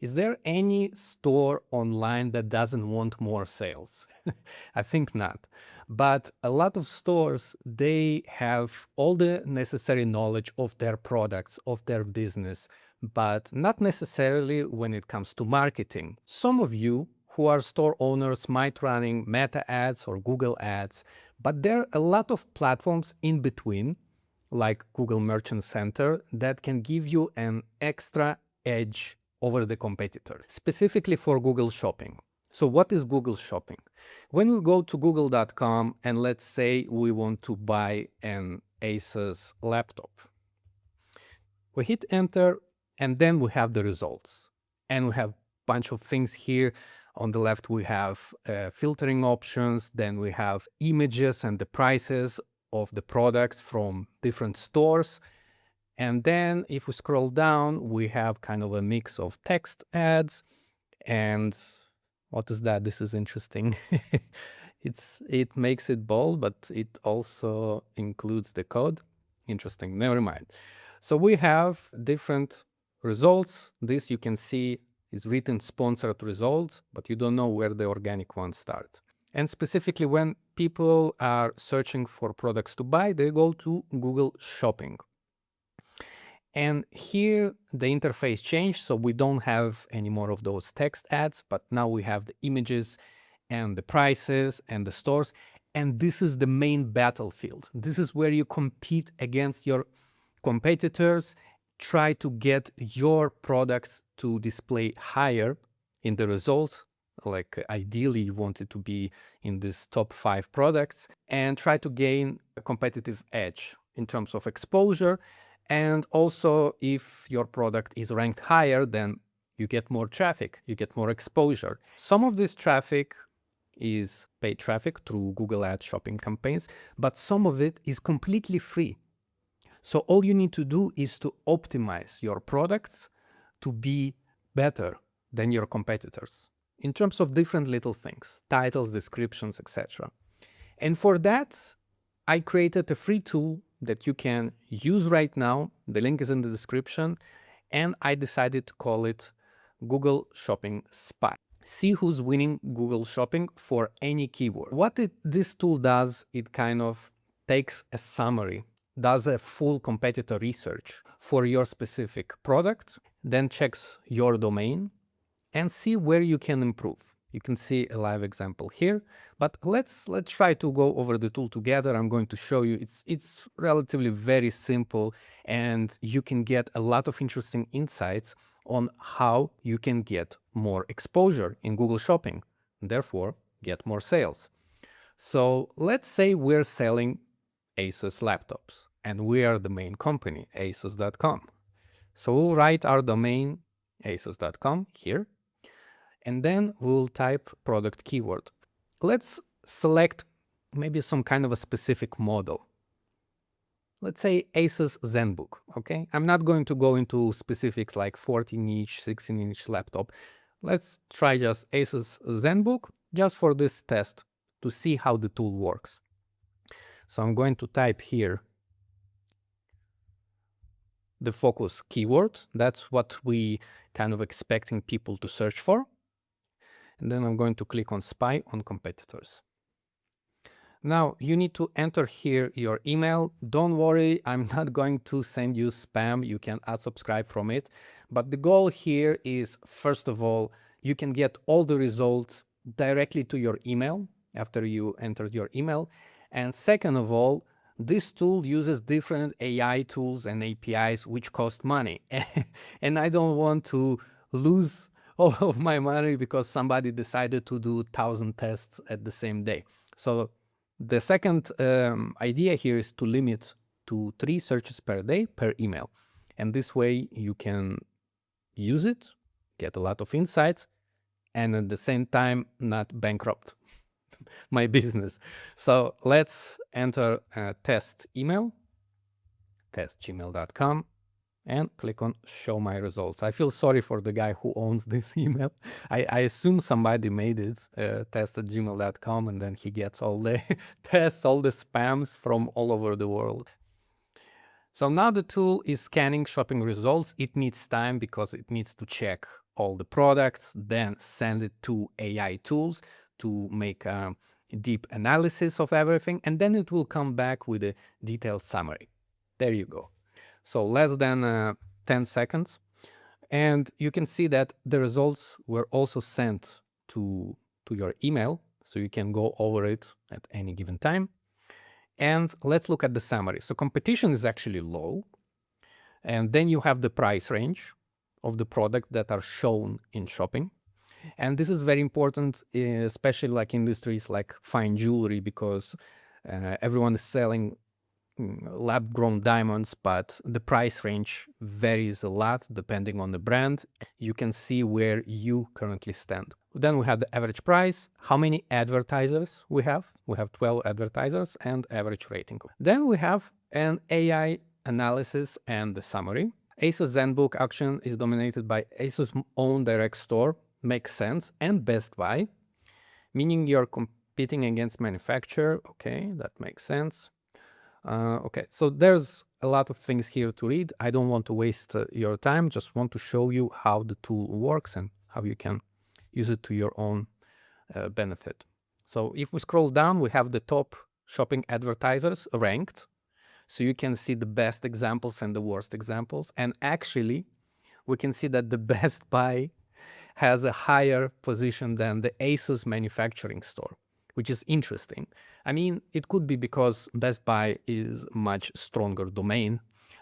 Is there any store online that doesn't want more sales? I think not. But a lot of stores, they have all the necessary knowledge of their products, of their business, but not necessarily when it comes to marketing. Some of you who are store owners might running Meta ads or Google ads, but there are a lot of platforms in between, like Google Merchant Center, that can give you an extra edge over the competitor, specifically for Google Shopping. So what is Google Shopping? When we go to google.com and let's say we want to buy an Asus laptop, we hit enter and then we have the results. And we have a bunch of things here. On the left, we have filtering options. Then we have images and the prices of the products from different stores. And then if we scroll down, we have kind of a mix of text ads. And what is that? This is interesting. It makes it bold, but it also includes the code. Interesting, never mind. So we have different results. This you can see is written sponsored results, but you don't know where the organic ones start. And specifically when people are searching for products to buy, they go to Google Shopping. And here the interface changed, so we don't have any more of those text ads, but now we have the images and the prices and the stores. And this is the main battlefield. This is where you compete against your competitors, try to get your products to display higher in the results. Like ideally you want it to be in this top 5 products, and try to gain a competitive edge in terms of exposure. And also, if your product is ranked higher, then you get more traffic, you get more exposure. Some of this traffic is paid traffic through Google Ads shopping campaigns, but some of it is completely free. So all you need to do is to optimize your products to be better than your competitors in terms of different little things, titles, descriptions, etc. And for that, I created a free tool that you can use right now. The link is in the description. And I decided to call it Google Shopping Spy. See who's winning Google Shopping for any keyword. What this tool does, it kind of takes a summary, does a full competitor research for your specific product, then checks your domain and see where you can improve. You can see a live example here, but let's try to go over the tool together. I'm going to show you. It's relatively very simple, and you can get a lot of interesting insights on how you can get more exposure in Google Shopping, and therefore get more sales. So let's say we're selling Asus laptops, and we are the main company, asus.com. So we'll write our domain asus.com here. And then we'll type product keyword. Let's select maybe some kind of a specific model. Let's say Asus ZenBook, okay? I'm not going to go into specifics like 14-inch, 16-inch laptop. Let's try just Asus ZenBook just for this test to see how the tool works. So I'm going to type here the focus keyword. That's what we kind of expecting people to search for. And then I'm going to click on Spy on Competitors. Now you need to enter here your email. Don't worry, I'm not going to send you spam. You can unsubscribe from it. But the goal here is, first of all, you can get all the results directly to your email after you entered your email. And second of all, this tool uses different AI tools and APIs which cost money. And I don't want to lose all of my money because somebody decided to do 1,000 tests at the same day. So the second idea here is to limit to 3 searches per day per email. And this way you can use it, get a lot of insights, and at the same time not bankrupt my business. So let's enter a test email, testgmail.com. and click on show my results. I feel sorry for the guy who owns this email. I assume somebody made it, test@gmail.com, and then he gets all the tests, all the spams from all over the world. So now the tool is scanning shopping results. It needs time because it needs to check all the products, then send it to AI tools to make a deep analysis of everything, and then it will come back with a detailed summary. There you go. So less than 10 seconds. And you can see that the results were also sent to your email, so you can go over it at any given time. And let's look at the summary. So competition is actually low. And then you have the price range of the product that are shown in shopping. And this is very important, especially like industries like fine jewelry, because everyone is selling lab-grown diamonds, but the price range varies a lot depending on the brand. You can see where you currently stand. Then we have the average price, how many advertisers we have. We have 12 advertisers and average rating. Then we have an AI analysis and the summary. ASUS ZenBook auction is dominated by ASUS own direct store, makes sense, and Best Buy, meaning you're competing against manufacturer. Okay, that makes sense. Okay, so there's a lot of things here to read. I don't want to waste your time, just want to show you how the tool works and how you can use it to your own benefit. So if we scroll down, we have the top shopping advertisers ranked. So you can see the best examples and the worst examples. And actually, we can see that the Best Buy has a higher position than the ASUS manufacturing store, which is interesting. I mean, it could be because Best Buy is much stronger domain,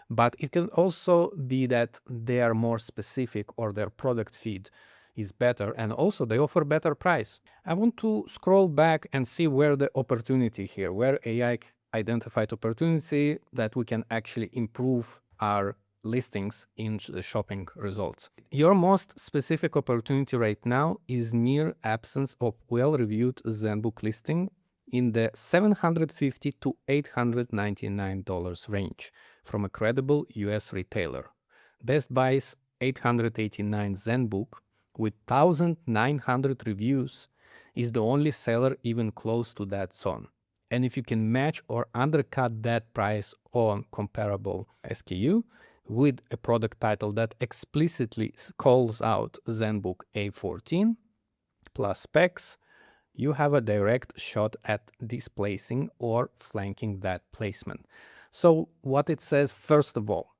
but it can also be that they are more specific or their product feed is better, and also they offer better price. I want to scroll back and see where the opportunity here, where AI identified opportunity that we can actually improve our listings in the shopping results. Your most specific opportunity right now is near absence of well-reviewed ZenBook listing in the $750 to $899 range from a credible US retailer. Best Buy's 889 ZenBook with 1,900 reviews is the only seller even close to that zone. And if you can match or undercut that price on comparable SKU with a product title that explicitly calls out ZenBook A14 plus specs, you have a direct shot at displacing or flanking that placement. So what it says, first of all,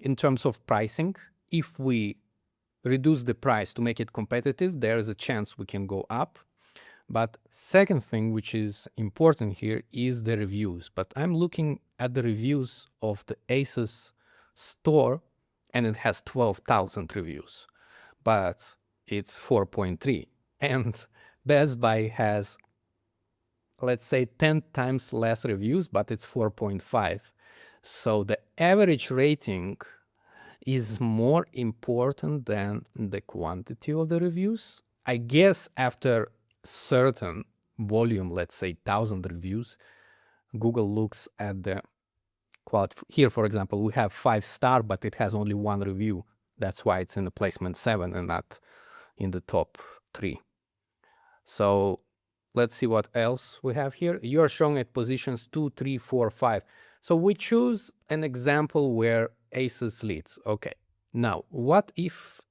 in terms of pricing, if we reduce the price to make it competitive, there is a chance we can go up. But second thing, which is important here, is the reviews. But I'm looking at the reviews of the ASUS store, and it has 12,000 reviews, but it's 4.3. And Best Buy has, let's say, 10 times less reviews, but it's 4.5. So the average rating is more important than the quantity of the reviews. I guess after certain volume, let's say 1,000 reviews, Google looks at the quality. Here, for example, we have 5-star, but it has only one review. That's why it's in the placement 7 and not in the top 3. So let's see what else we have here. You're showing at positions 2, 3, 4, 5. So we choose an example where ASUS leads. Okay, now what if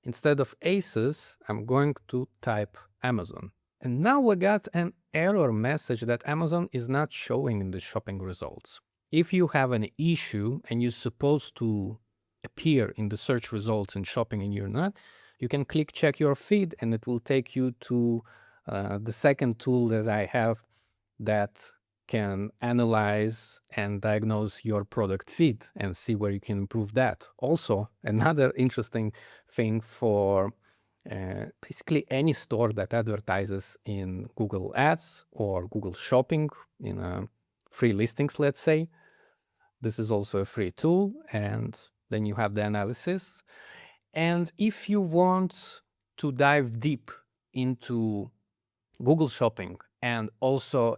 instead of ASUS, I'm going to type Amazon. And now we got an error message that Amazon is not showing in the shopping results. If you have an issue and you're supposed to appear in the search results in shopping and you're not, you can click check your feed and it will take you to the second tool that I have that can analyze and diagnose your product feed and see where you can improve that. Also, another interesting thing for basically any store that advertises in Google Ads or Google Shopping in free listings, let's say. This is also a free tool, and then you have the analysis. And if you want to dive deep into Google Shopping and also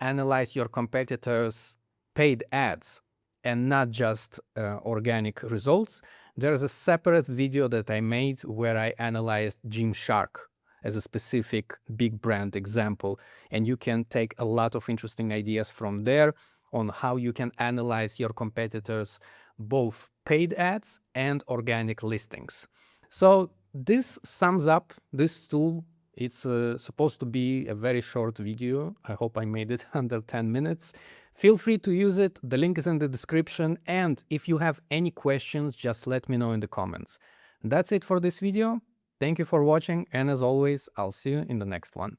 analyze your competitors' paid ads and not just organic results, there's a separate video that I made where I analyzed Gymshark as a specific big brand example, and you can take a lot of interesting ideas from there. on how you can analyze your competitors' both paid ads and organic listings. So this sums up this tool. It's supposed to be a very short video. I hope I made it under 10 minutes. Feel free to use it. The link is in the description. And if you have any questions, just let me know in the comments. That's it for this video. Thank you for watching. And as always, I'll see you in the next one.